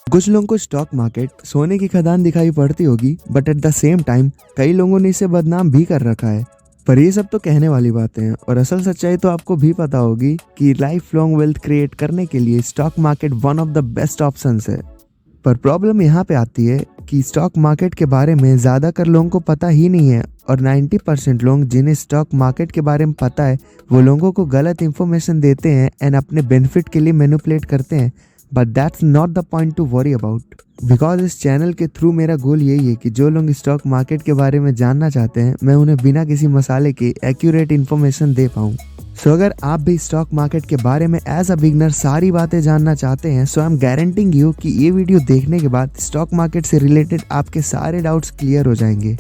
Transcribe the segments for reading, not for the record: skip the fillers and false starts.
कुछ लोगों को स्टॉक मार्केट सोने की खदान दिखाई पड़ती होगी, but at the same time कई लोगों ने इसे बदनाम भी कर रखा है। पर ये सब तो कहने वाली बातें हैं और असल सच्चाई तो आपको भी पता होगी कि लाइफ लॉन्ग वेल्थ क्रिएट करने के लिए stock market one of the best options है। पर प्रॉब्लम यहाँ पे आती है कि स्टॉक मार्केट के बारे में ज़्यादातर लोगों को पता ही नहीं है और 90% लोग जिन्हें स्टॉक मार्केट के बारे में पता है वो लोगों को गलत इन्फॉर्मेशन देते हैं एंड अपने बेनिफिट के लिए मैनिपुलेट करते हैं। But that's not the point two worry about, because इस चैनल के थ्रू मेरा गोल यही है कि जो लोग स्टॉक मार्केट के बारे में जानना चाहते हैं मैं उन्हें बिना किसी मसाले के एक्यूरेट इन्फॉर्मेशन दे पाऊँ। सो अगर आप भी स्टॉक मार्केट के बारे में एज अ बिगनर सारी बातें जानना चाहते हैं सो आई एम गारंटिंग यू कि ये वीडियो देखने के बाद स्टॉक मार्केट से रिलेटेड आपके सारे डाउट्स क्लियर हो जाएंगे।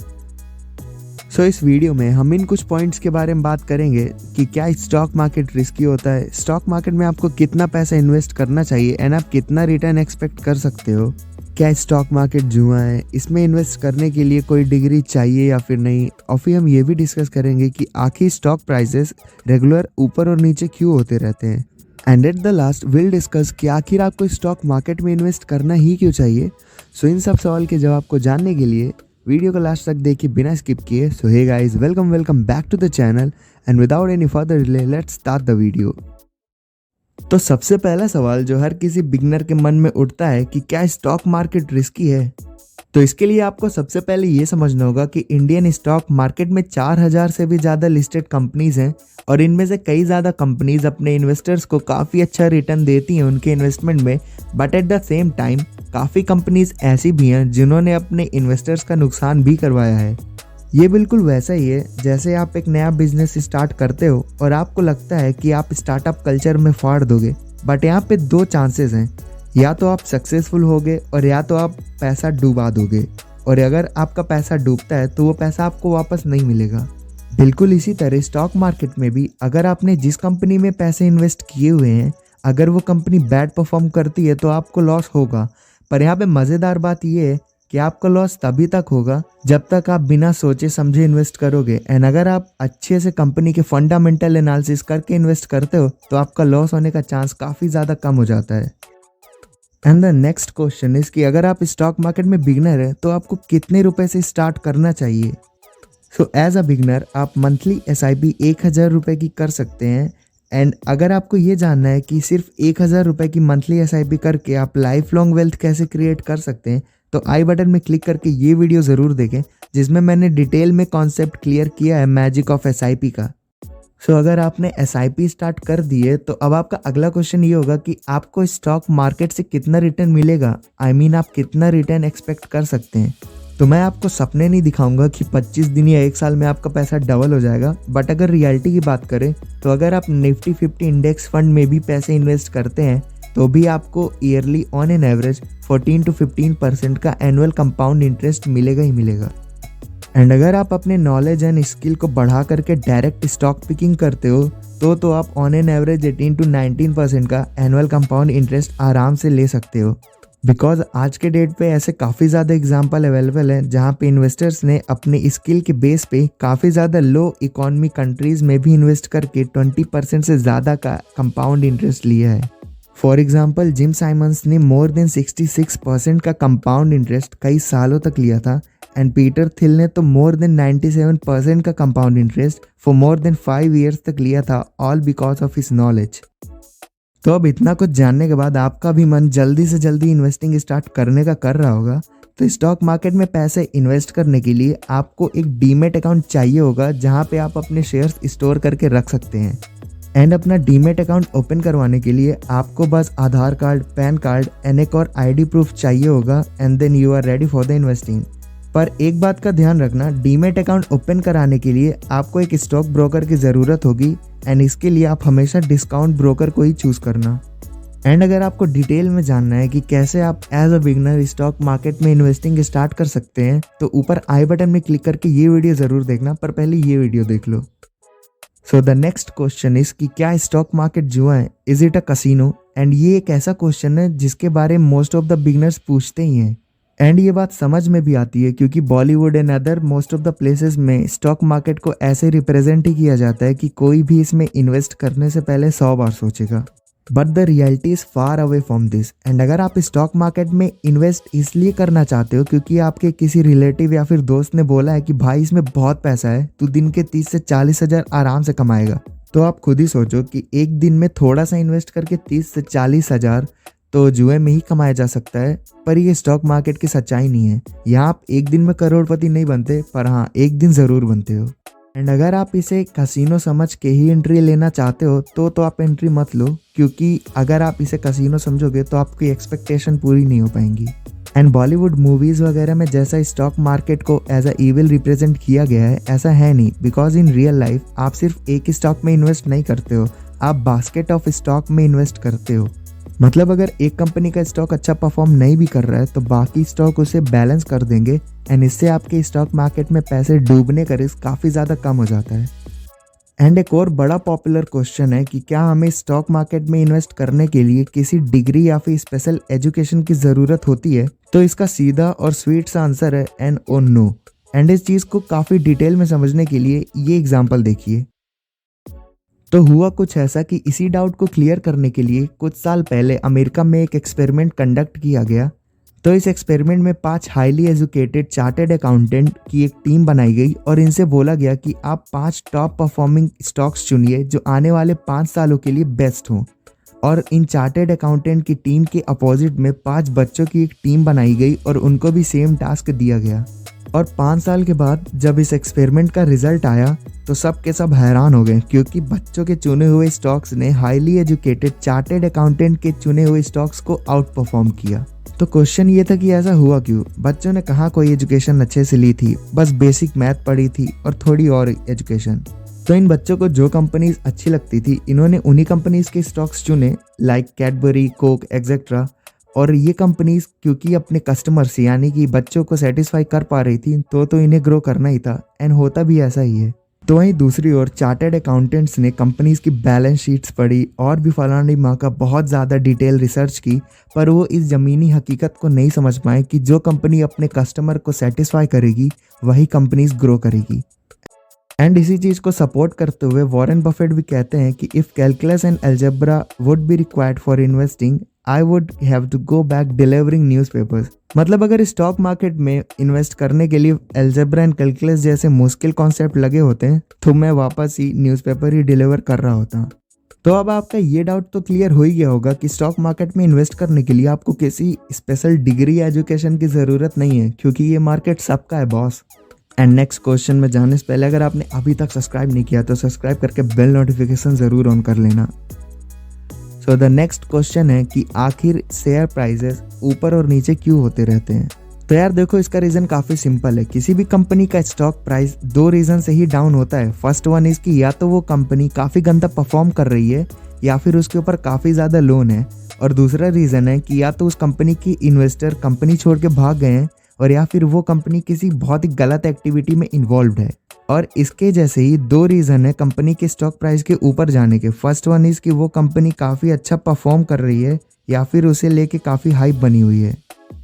सो इस वीडियो में हम इन कुछ पॉइंट्स के बारे में बात करेंगे कि क्या स्टॉक मार्केट रिस्की होता है, स्टॉक मार्केट में आपको कितना पैसा इन्वेस्ट करना चाहिए एंड आप कितना रिटर्न एक्सपेक्ट कर सकते हो, क्या स्टॉक मार्केट जुआ है, इसमें इन्वेस्ट करने के लिए कोई डिग्री चाहिए या फिर नहीं, और फिर हम ये भी डिस्कस करेंगे कि आखिर स्टॉक प्राइसेस रेगुलर ऊपर और नीचे क्यों होते रहते हैं। And at the last will discuss कि आखिर आपको स्टॉक मार्केट में इन्वेस्ट करना ही क्यों चाहिए। सो इन सब सवाल के जवाब को जानने के लिए वीडियो को लास्ट तक देखिए बिना स्किप किए। So hey guys, welcome back to the channel and without any further delay let's start the video. तो सबसे पहला सवाल जो हर किसी बिगनर के मन में उठता है कि क्या स्टॉक मार्केट रिस्की है। तो इसके लिए आपको सबसे पहले ये समझना होगा कि इंडियन स्टॉक मार्केट में 4000 से भी ज़्यादा लिस्टेड कंपनीज हैं और इनमें से कई ज़्यादा कंपनीज अपने इन्वेस्टर्स को काफ़ी अच्छा रिटर्न देती हैं उनके इन्वेस्टमेंट में। But at the same time काफ़ी कंपनीज ऐसी भी हैं जिन्होंने अपने इन्वेस्टर्स का नुकसान भी करवाया है। ये बिल्कुल वैसा ही है जैसे आप एक नया बिजनेस स्टार्ट करते हो और आपको लगता है कि आप स्टार्टअप कल्चर में फाड़ दोगे। बट यहाँ पे दो चांसेस हैं, या तो आप सक्सेसफुल होगे और या तो आप पैसा डुबा दोगे। और अगर आपका पैसा डूबता है तो वो पैसा आपको वापस नहीं मिलेगा। बिल्कुल इसी तरह स्टॉक मार्केट में भी अगर आपने जिस कंपनी में पैसे इन्वेस्ट किए हुए हैं अगर वो कंपनी बैड परफॉर्म करती है तो आपको लॉस होगा। पर यहाँ पे मज़ेदार बात ये है कि आपका लॉस तभी तक होगा जब तक आप बिना सोचे समझे इन्वेस्ट करोगे। एंड अगर आप अच्छे से कंपनी के फंडामेंटल एनालिसिस करके इन्वेस्ट करते हो तो आपका लॉस होने का चांस काफ़ी ज़्यादा कम हो जाता है। And the next question is कि अगर आप स्टॉक मार्केट में बिगनर है तो आपको कितने रुपए से स्टार्ट करना चाहिए। सो एज अ बिगनर आप मंथली SIP 1000 रुपये की कर सकते हैं। एंड अगर आपको ये जानना है कि सिर्फ 1000 रुपये की मंथली SIP करके आप लाइफ लॉन्ग वेल्थ कैसे क्रिएट कर सकते हैं तो आई बटन में क्लिक करके ये वीडियो ज़रूर देखें जिसमें मैंने डिटेल में कॉन्सेप्ट क्लियर किया है मैजिक ऑफ SIP का। सो अगर आपने SIP स्टार्ट कर दी है तो अब आपका अगला क्वेश्चन ये होगा कि आपको स्टॉक मार्केट से कितना रिटर्न मिलेगा, आई मीन आप कितना रिटर्न एक्सपेक्ट कर सकते हैं। तो मैं आपको सपने नहीं दिखाऊंगा कि 25 दिन या 1 साल में आपका पैसा डबल हो जाएगा। बट अगर रियलिटी की बात करें तो अगर आप निफ्टी 50 इंडेक्स फंड में भी पैसे इन्वेस्ट करते हैं तो भी आपको yearly on an average 14 to 15% का एनुअल कंपाउंड इंटरेस्ट मिलेगा ही मिलेगा। एंड अगर आप अपने नॉलेज एंड स्किल को बढ़ा करके डायरेक्ट स्टॉक पिकिंग करते हो तो आप ऑन एन एवरेज 18 to 19% का एनुअल कंपाउंड इंटरेस्ट आराम से ले सकते हो। बिकॉज आज के डेट पे ऐसे काफ़ी ज़्यादा एग्जांपल अवेलेबल हैं जहाँ पे इन्वेस्टर्स ने अपने स्किल के बेस पे काफ़ी ज़्यादा लो इकोनॉमी कंट्रीज़ में भी इन्वेस्ट करके 20% से ज़्यादा का कंपाउंड इंटरेस्ट लिया है। फॉर एग्जांपल जिम साइमंस ने मोर देन 66% का कंपाउंड इंटरेस्ट कई सालों तक लिया था एंड पीटर थिल ने तो मोर देन 97% का compound interest for more than 5 years तक लिया था, all because of his knowledge. तो अब इतना कुछ जानने के बाद आपका भी मन जल्दी से जल्दी इन्वेस्टिंग स्टार्ट करने का कर रहा होगा। तो स्टॉक मार्केट में पैसे इन्वेस्ट करने के लिए आपको एक डीमेट अकाउंट चाहिए होगा जहां पे आप अपने शेयर्स स्टोर करके रख सकते हैं। एंड अपना डीमेट अकाउंट ओपन करवाने के लिए आपको बस Aadhaar card, PAN card and एक और ID प्रूफ चाहिए होगा and then you are ready for the investing. पर एक बात का ध्यान रखना, डीमेट अकाउंट ओपन कराने के लिए आपको एक स्टॉक ब्रोकर की ज़रूरत होगी एंड इसके लिए आप हमेशा डिस्काउंट ब्रोकर को ही चूज़ करना। एंड अगर आपको डिटेल में जानना है कि कैसे आप as a beginner stock market में इन्वेस्टिंग स्टार्ट कर सकते हैं तो ऊपर आई बटन में क्लिक करके ये वीडियो ज़रूर देखना, पर पहले ये वीडियो देख लो। So the next question is कि क्या स्टॉक मार्केट जुआ है, is it a casino. And ये एक ऐसा क्वेश्चन है जिसके बारे में मोस्ट ऑफ द बिगनर्स पूछते ही हैं। एंड ये बात समझ में भी आती है क्योंकि Bollywood and other most of the places में स्टॉक मार्केट को ऐसे रिप्रेजेंट ही किया जाता है कि कोई भी इसमें इन्वेस्ट करने से पहले 100 बार सोचेगा। But the reality is far away from this. And अगर आप स्टॉक मार्केट में इन्वेस्ट इसलिए करना चाहते हो क्योंकि आपके किसी रिलेटिव या फिर दोस्त ने बोला है कि भाई इसमें बहुत पैसा है, तू दिन के 30 से 40 हज़ार आराम से कमाएगा, तो आप खुद ही सोचो कि एक दिन में थोड़ा सा इन्वेस्ट करके 30 से 40 हज़ार तो जुए में ही कमाया जा सकता है। पर ये स्टॉक मार्केट की सच्चाई नहीं है। यहाँ आप एक दिन में करोड़पति नहीं बनते, पर हाँ एक दिन ज़रूर बनते हो। एंड अगर आप इसे कसिनो समझ के ही एंट्री लेना चाहते हो तो आप एंट्री मत लो, क्योंकि अगर आप इसे कसिनो समझोगे तो आपकी एक्सपेक्टेशन पूरी नहीं हो पाएंगी। एंड बॉलीवुड मूवीज़ वगैरह में जैसा स्टॉक मार्केट को एज अ इविल रिप्रेजेंट किया गया है, ऐसा है नहीं। बिकॉज इन रियल लाइफ आप सिर्फ एक ही स्टॉक में इन्वेस्ट नहीं करते हो, आप बास्केट ऑफ स्टॉक में इन्वेस्ट करते हो। मतलब अगर एक कंपनी का स्टॉक अच्छा परफॉर्म नहीं भी कर रहा है तो बाकी स्टॉक उसे बैलेंस कर देंगे, एंड इससे आपके स्टॉक मार्केट में पैसे डूबने का रिस्क काफ़ी ज़्यादा कम हो जाता है। एंड एक और बड़ा पॉपुलर क्वेश्चन है कि क्या हमें स्टॉक मार्केट में इन्वेस्ट करने के लिए किसी डिग्री या फिर स्पेशल एजुकेशन की ज़रूरत होती है? तो इसका सीधा और स्वीट सा आंसर है एन और नो। एंड इस चीज़ को काफ़ी डिटेल में समझने के लिए ये एग्जाम्पल देखिए। तो हुआ कुछ ऐसा कि इसी डाउट को क्लियर करने के लिए कुछ साल पहले अमेरिका में एक एक्सपेरिमेंट कंडक्ट किया गया। तो इस एक्सपेरिमेंट में 5 हाईली एजुकेटेड चार्टर्ड अकाउंटेंट की एक टीम बनाई गई और इनसे बोला गया कि आप 5 टॉप परफॉर्मिंग स्टॉक्स चुनिए जो आने वाले 5 सालों के लिए बेस्ट हों। और इन चार्टर्ड अकाउंटेंट की टीम के अपोजिट में 5 बच्चों की एक टीम बनाई गई और उनको भी सेम टास्क दिया गया। और 5 साल के बाद जब इस एक्सपेरिमेंट का रिजल्ट आया तो सब के सब हैरान हो गए, क्योंकि बच्चों के चुने हुए स्टॉक्स ने हाईली एजुकेटेड चार्टर्ड अकाउंटेंट के चुने हुए स्टॉक्स को आउट परफॉर्म किया। तो क्वेश्चन ये था कि ऐसा हुआ क्यों? बच्चों ने कहाँ कोई एजुकेशन अच्छे से ली थी, बस बेसिक मैथ पढ़ी थी और थोड़ी और एजुकेशन। तो इन बच्चों को जो कंपनीज अच्छी लगती थी, इन्होंने उन्हीं कंपनीज के स्टॉक्स चुने, लाइक कैडबरी, कोक एक्सेट्रा। और ये कंपनीज क्योंकि अपने कस्टमर्स यानी कि बच्चों को सेटिस्फाई कर पा रही थी तो इन्हें ग्रो करना ही था, एंड होता भी ऐसा ही है। तो वहीं दूसरी ओर चार्टर्ड अकाउंटेंट्स ने कंपनीज की बैलेंस शीट्स पढ़ी और भी फलानी माँ का बहुत ज़्यादा डिटेल रिसर्च की, पर वो इस ज़मीनी हकीकत को नहीं समझ पाए कि जो कंपनी अपने कस्टमर को सेटिस्फाई करेगी वही कंपनीज ग्रो करेगी। एंड इसी चीज़ को सपोर्ट करते हुए वॉरेन बफेट भी कहते हैं कि if calculus and algebra would be required for investing, I would have to go back delivering newspapers. मतलब अगर स्टॉक मार्केट में इन्वेस्ट करने के लिए अलजेब्रा एंड कैलकुलस जैसे मुश्किल कॉन्सेप्ट लगे होते हैं तो मैं वापस ही न्यूज़पेपर ही डिलीवर कर रहा होता। तो अब आपका ये डाउट तो क्लियर हो ही गया होगा कि स्टॉक मार्केट में इन्वेस्ट करने के लिए आपको किसी स्पेशल डिग्री या एजुकेशन की ज़रूरत नहीं है, क्योंकि ये मार्केट सबका है बॉस। एंड नेक्स्ट क्वेश्चन में जाने से पहले अगर आपने अभी तक सब्सक्राइब नहीं किया तो सब्सक्राइब करके बेल नोटिफिकेशन ज़रूर ऑन कर लेना। सो द नेक्स्ट क्वेश्चन है कि आखिर शेयर प्राइसेस ऊपर और नीचे क्यों होते रहते हैं? तो यार देखो, इसका रीज़न काफ़ी सिंपल है। किसी भी कंपनी का स्टॉक प्राइस 2 रीज़न से ही डाउन होता है। फर्स्ट वन इज़ कि या तो वो कंपनी काफ़ी गंदा परफॉर्म कर रही है या फिर उसके ऊपर काफ़ी ज़्यादा लोन है, और दूसरा रीज़न है कि या तो उस कंपनी की इन्वेस्टर कंपनी छोड़ के भाग गए हैं, और या फिर वो कंपनी किसी बहुत ही गलत एक्टिविटी में इन्वॉल्व है। और इसके जैसे ही 2 रीज़न है कंपनी के स्टॉक प्राइस के ऊपर जाने के। फर्स्ट वन इज़ कि वो कंपनी काफ़ी अच्छा परफॉर्म कर रही है या फिर उसे लेके काफ़ी हाइप बनी हुई है।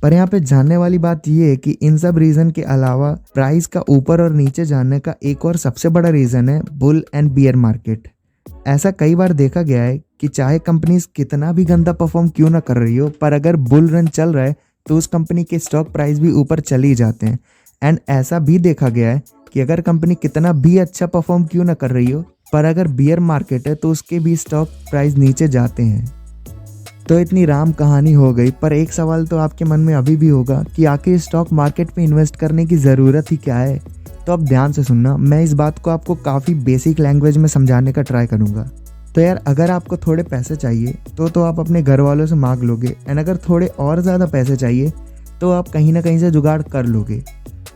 पर यहाँ पे जानने वाली बात ये है कि इन सब रीज़न के अलावा प्राइस का ऊपर और नीचे जाने का एक और सबसे बड़ा रीज़न है बुल एंड बियर मार्केट। ऐसा कई बार देखा गया है कि चाहे कंपनीज कितना भी गंदा परफॉर्म क्यों ना कर रही हो, पर अगर बुल रन चल रहा है तो उस कंपनी के स्टॉक प्राइस भी ऊपर चले ही जाते हैं। एंड ऐसा भी देखा गया है कि अगर कंपनी कितना भी अच्छा परफॉर्म क्यों ना कर रही हो, पर अगर बियर मार्केट है तो उसके भी स्टॉक प्राइस नीचे जाते हैं। तो इतनी राम कहानी हो गई, पर एक सवाल तो आपके मन में अभी भी होगा कि आखिर स्टॉक मार्केट में इन्वेस्ट करने की ज़रूरत ही क्या है? तो अब ध्यान से सुनना, मैं इस बात को आपको काफ़ी बेसिक लैंग्वेज में समझाने का ट्राई करूँगा। तो यार अगर आपको थोड़े पैसे चाहिए तो आप अपने घर वालों से मांग लोगे, एंड अगर थोड़े और ज़्यादा पैसे चाहिए तो आप कहीं ना कहीं से जुगाड़ कर लोगे।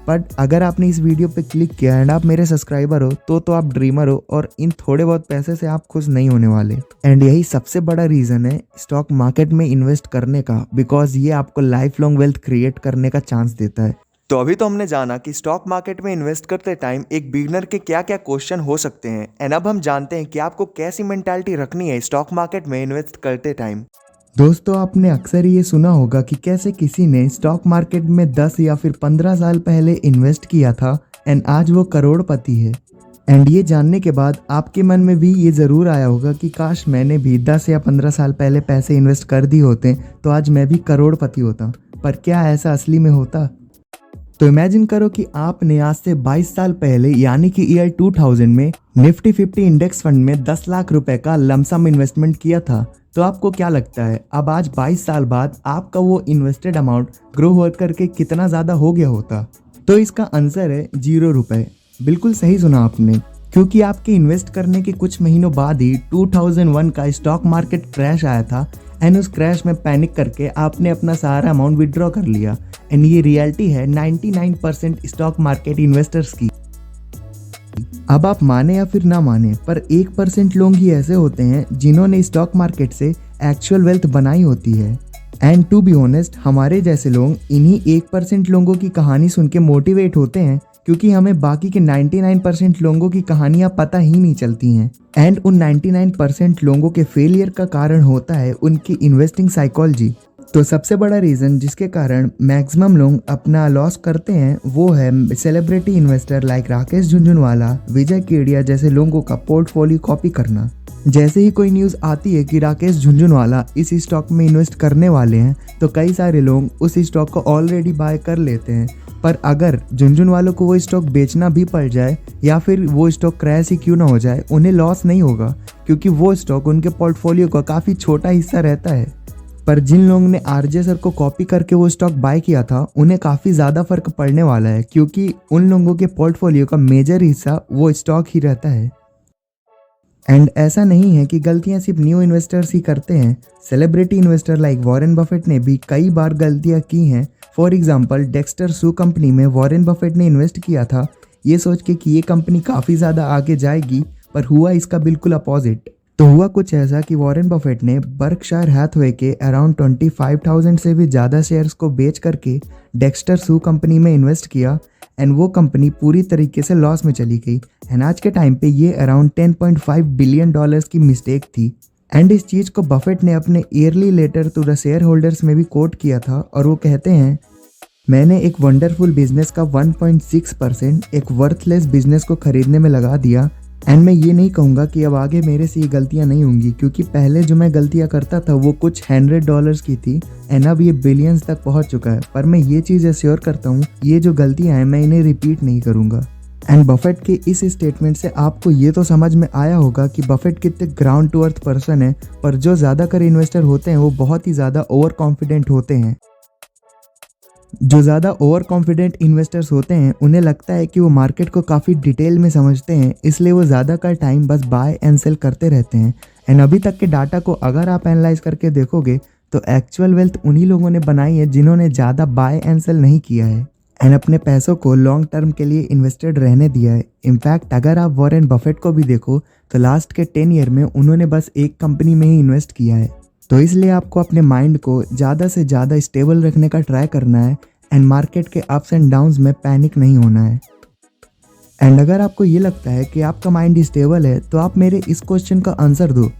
बट अगर आपने इस वीडियो पे क्लिक किया एंड आप मेरे सब्सक्राइबर हो तो आप ड्रीमर हो, और इन थोड़े बहुत पैसे से आप खुश नहीं होने वाले। एंड यही सबसे बड़ा रीज़न है स्टॉक मार्केट में इन्वेस्ट करने का, बिकॉज ये आपको लाइफ लॉन्ग वेल्थ क्रिएट करने का चांस देता है। तो अभी तो हमने जाना कि स्टॉक मार्केट में इन्वेस्ट करते टाइम एक बिगिनर के क्या क्या क्वेश्चन हो सकते हैं, एंड अब हम जानते हैं कि आपको कैसी मेंटालिटी रखनी है स्टॉक मार्केट में इन्वेस्ट करते टाइम। दोस्तों, आपने अक्सर ये सुना होगा कि कैसे किसी ने स्टॉक मार्केट में 10 या फिर 15 साल पहले इन्वेस्ट किया था एंड आज वो करोड़पति है। एंड ये जानने के बाद आपके मन में भी ये ज़रूर आया होगा कि काश मैंने भी 10 या 15 साल पहले पैसे इन्वेस्ट कर दिए होते तो आज मैं भी करोड़पति होता। पर क्या ऐसा असली में होता? तो इमेजिन करो कि आपने आज से 22 साल पहले यानी कि ईयर 2000 में निफ्टी 50 इंडेक्स फंड में 10 लाख रुपए का लमसम इन्वेस्टमेंट किया था। तो आपको क्या लगता है अब आज 22 साल बाद आपका वो इन्वेस्टेड अमाउंट ग्रो हो करके कितना ज़्यादा हो गया होता? तो इसका आंसर है 0 रुपए। बिल्कुल सही सुना आपने, क्योंकि आपके इन्वेस्ट करने के कुछ महीनों बाद ही 2001 का स्टॉक मार्केट क्रैश आया था एंड उस क्रैश में पैनिक करके आपने अपना सारा अमाउंट विड्रॉ कर लिया। एंड ये रियलिटी है 99% स्टॉक मार्केट इन्वेस्टर्स की। अब आप माने या फिर ना माने, पर 1% लोग ही ऐसे होते हैं जिन्होंने स्टॉक मार्केट से एक्चुअल वेल्थ बनाई होती है। एंड टू बी ऑनेस्ट, हमारे जैसे लोग इन्हीं 1% लोगों की कहानी सुन के मोटिवेट होते हैं, क्योंकि हमें बाकी के 99% लोगों की कहानियां पता ही नहीं चलती हैं। एंड उन 99% लोगों के फेलियर का कारण होता है उनकी इन्वेस्टिंग साइकोलॉजी। तो सबसे बड़ा रीज़न जिसके कारण मैक्सिमम लोग अपना लॉस करते हैं वो है celebrity investor like Rakesh Jhunjhunwala, Vijay Kedia जैसे लोगों का पोर्टफोलियो कॉपी करना। जैसे ही कोई न्यूज़ आती है कि राकेश झुनझुनवाला इस स्टॉक में इन्वेस्ट करने वाले हैं तो कई सारे लोग उस स्टॉक को ऑलरेडी बाय कर लेते हैं। पर अगर झुनझुनवालों को वो स्टॉक बेचना भी पड़ जाए या फिर वो स्टॉक क्रैश ही क्यों ना हो जाए, उन्हें लॉस नहीं होगा, क्योंकि वो स्टॉक उनके पोर्टफोलियो का काफ़ी छोटा हिस्सा रहता है। पर जिन लोगों ने आरजे सर को कॉपी करके वो स्टॉक बाय किया था उन्हें काफ़ी ज़्यादा फर्क पड़ने वाला है, क्योंकि उन लोगों के पोर्टफोलियो का मेजर हिस्सा वो स्टॉक ही रहता है। एंड ऐसा नहीं है कि गलतियां सिर्फ न्यू इन्वेस्टर्स ही करते हैं। Celebrity investor like Warren Buffett ने भी कई बार गलतियां की हैं। For example, Dexter Shoe company में वॉरेन बफेट ने इन्वेस्ट किया था ये सोच के कि ये कंपनी काफ़ी ज़्यादा आगे जाएगी, पर हुआ इसका बिल्कुल अपोजिट। तो हुआ कुछ ऐसा कि वॉरेन बफेट ने बर्कशायर हैथवे के अराउंड 25,000 से भी ज़्यादा शेयर्स को बेच करके डेक्स्टर सू कंपनी में इन्वेस्ट किया एंड वो कंपनी पूरी तरीके से लॉस में चली गई। एंड आज के टाइम पे ये अराउंड 10.5 बिलियन डॉलर्स की मिस्टेक थी। एंड इस चीज़ को बफेट ने अपने yearly letter to the shareholders में भी कोट किया था और वो कहते हैं, मैंने एक वंडरफुल बिजनेस का 1.6% एक वर्थलेस बिजनेस को खरीदने में लगा दिया। एंड मैं ये नहीं कहूँगा कि अब आगे मेरे से ये गलतियाँ नहीं होंगी, क्योंकि पहले जो मैं गलतियाँ करता था वो कुछ $100 की थी एंड अब ये बिलियंस तक पहुँच चुका है। पर मैं ये चीज़ एश्योर करता हूँ ये जो गलतियाँ हैं मैं इन्हें रिपीट नहीं करूँगा। एंड बफेट के इस स्टेटमेंट से आपको ये तो समझ में आया होगा कि बफेट कितने ग्राउंड टू अर्थ पर्सन है, पर जो ज़्यादातर इन्वेस्टर होते हैं वो बहुत ही ज़्यादा ओवर कॉन्फिडेंट होते हैं। जो ज़्यादा ओवर कॉन्फिडेंट इन्वेस्टर्स होते हैं उन्हें लगता है कि वो मार्केट को काफ़ी डिटेल में समझते हैं, इसलिए वो ज़्यादातर टाइम बस बाय एंड सेल करते रहते हैं। एंड अभी तक के डाटा को अगर आप एनालाइज करके देखोगे तो एक्चुअल वेल्थ उन्हीं लोगों ने बनाई है जिन्होंने ज़्यादा बाय एंड सेल नहीं किया है एंड अपने पैसों को लॉन्ग टर्म के लिए इन्वेस्टेड रहने दिया है। इनफैक्ट अगर आप वॉरेन बफेट को भी देखो तो लास्ट के 10 ईयर में उन्होंने बस एक कंपनी में ही इन्वेस्ट किया है। तो इसलिए आपको अपने माइंड को ज़्यादा से ज़्यादा स्टेबल रखने का ट्राई करना है एंड मार्केट के अप्स एंड डाउन्स में पैनिक नहीं होना है। एंड अगर आपको ये लगता है कि आपका माइंड स्टेबल है तो आप मेरे इस क्वेश्चन का आंसर दो।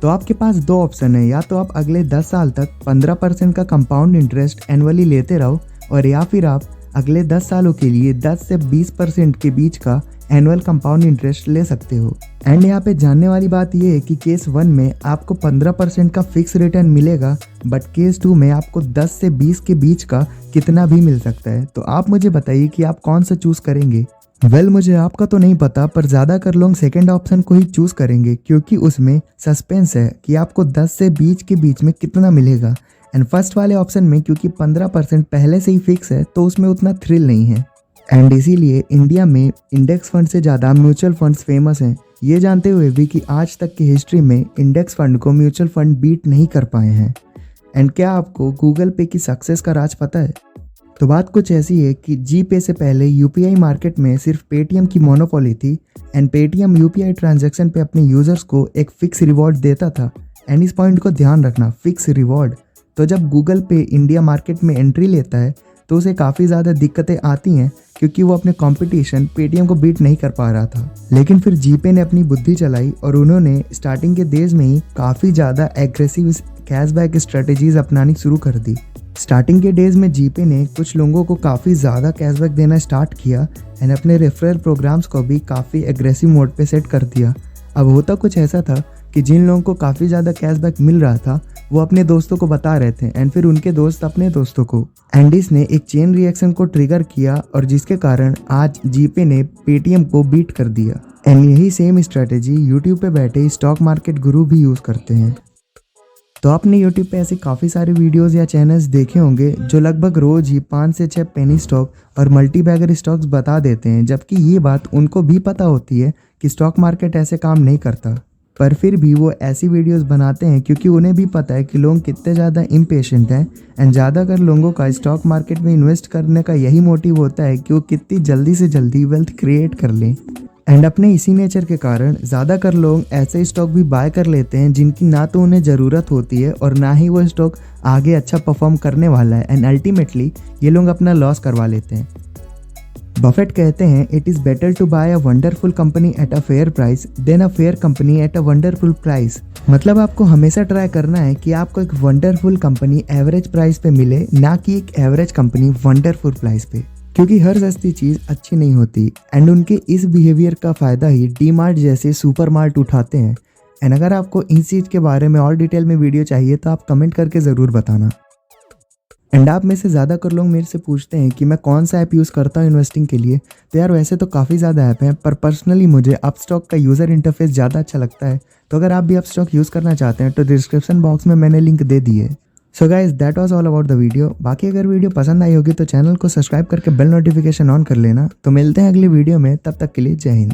तो आपके पास दो ऑप्शन है, या तो आप अगले 10 साल तक 15% का कंपाउंड इंटरेस्ट एनुअली लेते रहो, और या फिर आप अगले 10 सालों के लिए 10 से 20% के बीच का एनुअल कंपाउंड इंटरेस्ट ले सकते हो। एंड यहाँ पे जानने वाली बात यह है कि केस 1 में आपको 15% का फिक्स रिटर्न मिलेगा, बट केस 2 में आपको 10 से 20 के बीच का कितना भी मिल सकता है। तो आप मुझे बताइए कि आप कौन सा चूज करेंगे। मुझे आपका तो नहीं पता, पर ज़्यादातर लोग सेकेंड ऑप्शन को ही चूज करेंगे, क्योंकि उसमें सस्पेंस है कि आपको 10 से 20 के बीच में कितना मिलेगा। एंड फर्स्ट वाले ऑप्शन में क्योंकि 15% पहले से ही फिक्स है तो उसमें उतना थ्रिल नहीं है। एंड इसीलिए इंडिया में इंडेक्स फंड से ज़्यादा म्यूचुअल फंड्स फेमस हैं, ये जानते हुए भी कि आज तक की हिस्ट्री में इंडेक्स फंड को म्यूचुअल फंड बीट नहीं कर पाए हैं। एंड क्या आपको गूगल पे की सक्सेस का राज पता है? तो बात कुछ ऐसी है कि जी पे से पहले यूपीआई मार्केट में सिर्फ पेटीएम की मोनोपोली थी एंड पेटीएम यूपीआई ट्रांजैक्शन पे अपने यूजर्स को एक फिक्स रिवॉर्ड देता था। एंड इस पॉइंट को ध्यान रखना, फिक्स रिवॉर्ड। तो जब गूगल पे इंडिया मार्केट में एंट्री लेता है तो उसे काफ़ी ज़्यादा दिक्कतें आती हैं, क्योंकि वो अपने कंपटीशन पेटीएम को बीट नहीं कर पा रहा था। लेकिन फिर जीपे ने अपनी बुद्धि चलाई और उन्होंने स्टार्टिंग के डेज में ही काफ़ी ज़्यादा एग्रेसिव कैशबैक स्ट्रेटजीज अपनानी शुरू कर दी। स्टार्टिंग के डेज में जीपे ने कुछ लोगों को काफ़ी ज़्यादा कैशबैक देना स्टार्ट किया एंड अपने रेफरल प्रोग्राम्स को भी काफ़ी एग्रेसिव मोड पे सेट कर दिया। अब होता कुछ ऐसा था कि जिन लोगों को काफ़ी ज़्यादा कैशबैक मिल रहा था वो अपने दोस्तों को बता रहे थे एंड फिर उनके दोस्त अपने दोस्तों को, एंड इसने एक चेन रिएक्शन को ट्रिगर किया और जिसके कारण आज जीपे ने पेटीएम को बीट कर दिया। एंड यही सेम स्ट्रेटेजी यूट्यूब पे बैठे स्टॉक मार्केट गुरु भी यूज़ करते हैं। तो आपने यूट्यूब पे ऐसे काफ़ी सारे वीडियोस या चैनल्स देखे होंगे जो लगभग रोज ही 5 से 6 पेनी स्टॉक और मल्टी बैगर स्टॉक्स बता देते हैं, जबकि ये बात उनको भी पता होती है कि स्टॉक मार्केट ऐसे काम नहीं करता, पर फिर भी वो ऐसी वीडियोस बनाते हैं क्योंकि उन्हें भी पता है कि लोग कितने ज़्यादा इम्पेशेंट हैं एंड ज़्यादातर लोगों का स्टॉक मार्केट में इन्वेस्ट करने का यही मोटिव होता है कि वो कितनी जल्दी से जल्दी वेल्थ क्रिएट कर लें। एंड अपने इसी नेचर के कारण ज़्यादातर लोग ऐसे स्टॉक भी बाय कर लेते हैं जिनकी ना तो उन्हें ज़रूरत होती है और ना ही वो स्टॉक आगे अच्छा परफॉर्म करने वाला है, एंड अल्टीमेटली ये लोग अपना लॉस करवा लेते हैं। बफेट कहते हैं it is better to buy a wonderful company at a fair price than a fair company at a wonderful price. मतलब आपको हमेशा ट्राई करना है कि आपको एक वंडरफुल कंपनी एवरेज प्राइस पे मिले, ना कि एक एवरेज कंपनी वंडरफुल प्राइस पे, क्योंकि हर सस्ती चीज़ अच्छी नहीं होती। एंड उनके इस बिहेवियर का फ़ायदा ही डीमार्ट जैसे सुपर मार्ट उठाते हैं। एंड अगर आपको इस चीज़ के बारे में और डिटेल में वीडियो चाहिए तो आप कमेंट करके ज़रूर बताना। एंड आप में से ज़्यादातर लोग मेरे से पूछते हैं कि मैं कौन सा ऐप यूज़ करता हूँ इन्वेस्टिंग के लिए। तो यार वैसे तो काफ़ी ज़्यादा ऐप हैं, पर पर्सनली मुझे अपस्टॉक का यूज़र इंटरफेस ज़्यादा अच्छा लगता है। तो अगर आप भी अपस्टॉक यूज़ करना चाहते हैं तो डिस्क्रिप्शन बॉक्स में मैंने लिंक दे दी है। So guys that was all about the video. बाकी अगर वीडियो पसंद आई होगी तो चैनल को सब्सक्राइब करके बेल नोटिफिकेशन ऑन कर लेना। तो मिलते हैं अगली वीडियो में, तब तक के लिए जय हिंद।